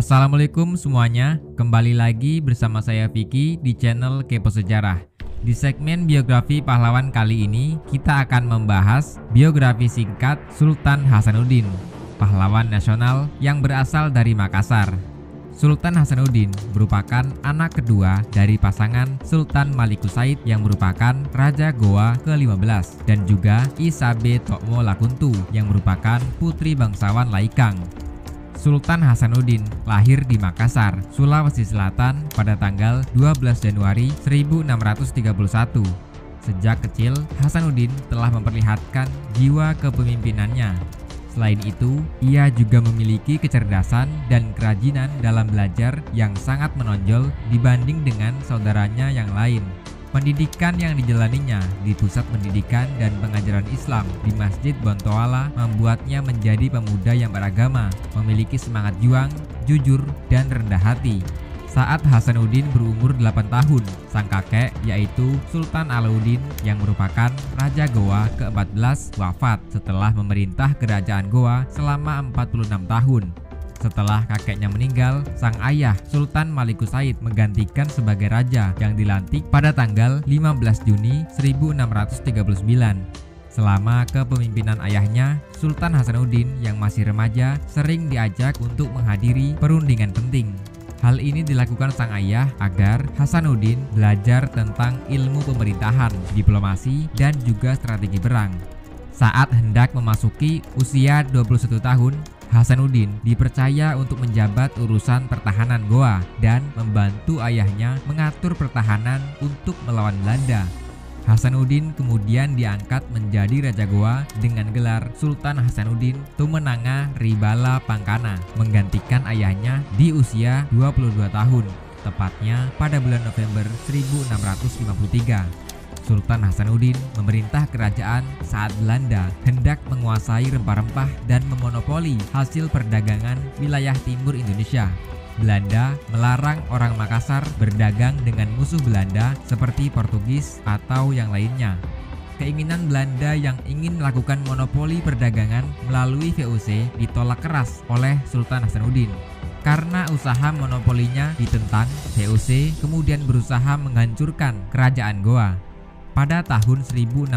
Assalamualaikum semuanya, kembali lagi bersama saya Vicky di channel Kepo Sejarah. Di segmen biografi pahlawan kali ini, kita akan membahas biografi singkat Sultan Hasanuddin, pahlawan nasional yang berasal dari Makassar. Sultan Hasanuddin merupakan anak kedua dari pasangan Sultan Malikus Said yang merupakan Raja Goa ke-15 dan juga Isabe Tokmo Lakuntu yang merupakan putri bangsawan Laikang. Sultan Hasanuddin lahir di Makassar, Sulawesi Selatan pada tanggal 12 Januari 1631. Sejak kecil, Hasanuddin telah memperlihatkan jiwa kepemimpinannya. Selain itu, ia juga memiliki kecerdasan dan kerajinan dalam belajar yang sangat menonjol dibanding dengan saudaranya yang lain. Pendidikan yang dijalaninya di Pusat Pendidikan dan Pengajaran Islam di Masjid Bontoala membuatnya menjadi pemuda yang beragama, memiliki semangat juang, jujur, dan rendah hati. Saat Hasanuddin berumur 8 tahun, sang kakek yaitu Sultan Alauddin yang merupakan Raja Goa ke-14 wafat setelah memerintah kerajaan Goa selama 46 tahun. Setelah kakeknya meninggal, sang ayah Sultan Malikus Said menggantikan sebagai raja yang dilantik pada tanggal 15 Juni 1639. Selama kepemimpinan ayahnya, Sultan Hasanuddin yang masih remaja sering diajak untuk menghadiri perundingan penting. Hal ini dilakukan sang ayah agar Hasanuddin belajar tentang ilmu pemerintahan, diplomasi, dan juga strategi perang. Saat hendak memasuki usia 21 tahun, Hasanuddin dipercaya untuk menjabat urusan pertahanan Goa dan membantu ayahnya mengatur pertahanan untuk melawan Belanda. Hasanuddin kemudian diangkat menjadi Raja Goa dengan gelar Sultan Hasanuddin Tumenanga Ribala Pangkana, menggantikan ayahnya di usia 22 tahun, tepatnya pada bulan November 1653. Sultan Hasanuddin memerintah kerajaan saat Belanda hendak menguasai rempah-rempah dan memonopoli hasil perdagangan wilayah timur Indonesia. Belanda melarang orang Makassar berdagang dengan musuh Belanda seperti Portugis atau yang lainnya. Keinginan Belanda yang ingin melakukan monopoli perdagangan melalui VOC ditolak keras oleh Sultan Hasanuddin. Karena usaha monopolinya ditentang, VOC kemudian berusaha menghancurkan kerajaan Goa. Pada tahun 1666,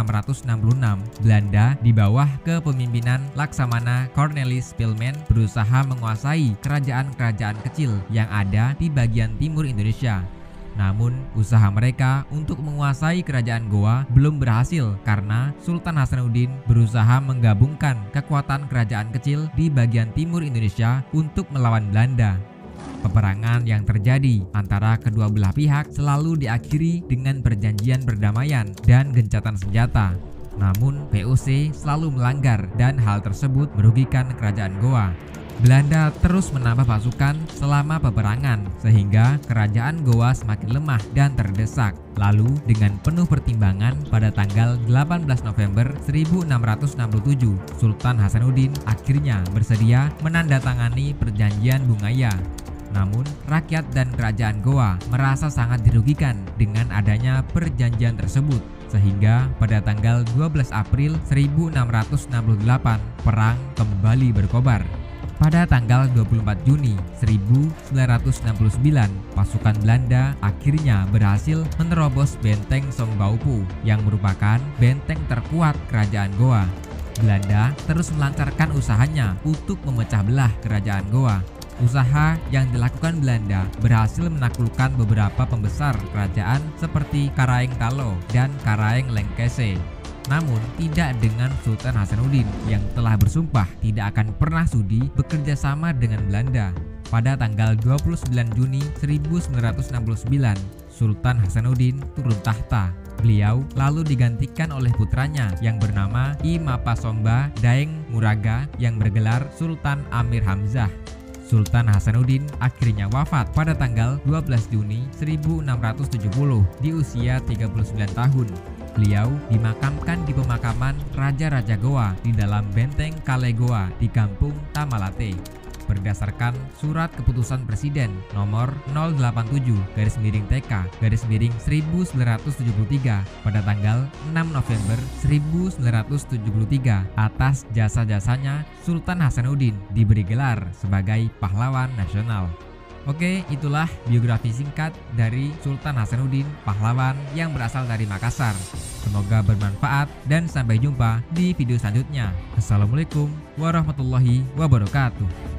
Belanda di bawah kepemimpinan Laksamana Cornelis Pilmen berusaha menguasai kerajaan-kerajaan kecil yang ada di bagian timur Indonesia. Namun, usaha mereka untuk menguasai kerajaan Goa belum berhasil karena Sultan Hasanuddin berusaha menggabungkan kekuatan kerajaan kecil di bagian timur Indonesia untuk melawan Belanda. Peperangan yang terjadi antara kedua belah pihak selalu diakhiri dengan perjanjian perdamaian dan gencatan senjata. Namun, VOC selalu melanggar dan hal tersebut merugikan kerajaan Goa. Belanda terus menambah pasukan selama peperangan sehingga kerajaan Goa semakin lemah dan terdesak. Lalu, dengan penuh pertimbangan pada tanggal 18 November 1667, Sultan Hasanuddin akhirnya bersedia menandatangani perjanjian Bungaya. Namun, rakyat dan kerajaan Goa merasa sangat dirugikan dengan adanya perjanjian tersebut, sehingga pada tanggal 12 April 1668, perang kembali berkobar. Pada tanggal 24 Juni 1969, pasukan Belanda akhirnya berhasil menerobos benteng Songbaupu yang merupakan benteng terkuat kerajaan Goa. Belanda terus melancarkan usahanya untuk memecah belah kerajaan Goa. Usaha yang dilakukan Belanda berhasil menaklukkan beberapa pembesar kerajaan seperti Karaeng Talo dan Karaeng Lengkese. Namun tidak dengan Sultan Hasanuddin yang telah bersumpah tidak akan pernah sudi bekerja sama dengan Belanda. Pada tanggal 29 Juni 1969, Sultan Hasanuddin turun tahta. Beliau lalu digantikan oleh putranya yang bernama I Mapasomba Daeng Muraga yang bergelar Sultan Amir Hamzah. Sultan Hasanuddin akhirnya wafat pada tanggal 12 Juni 1670 di usia 39 tahun. Beliau dimakamkan di pemakaman Raja-Raja Goa di dalam benteng Kale Goa di kampung Tamalate. berdasarkan Surat Keputusan Presiden nomor 087-TK-1973 pada tanggal 6 November 1973 atas jasa-jasanya Sultan Hasanuddin diberi gelar sebagai pahlawan nasional. Oke, itulah biografi singkat dari Sultan Hasanuddin, pahlawan yang berasal dari Makassar. Semoga bermanfaat dan sampai jumpa di video selanjutnya. Assalamualaikum warahmatullahi wabarakatuh.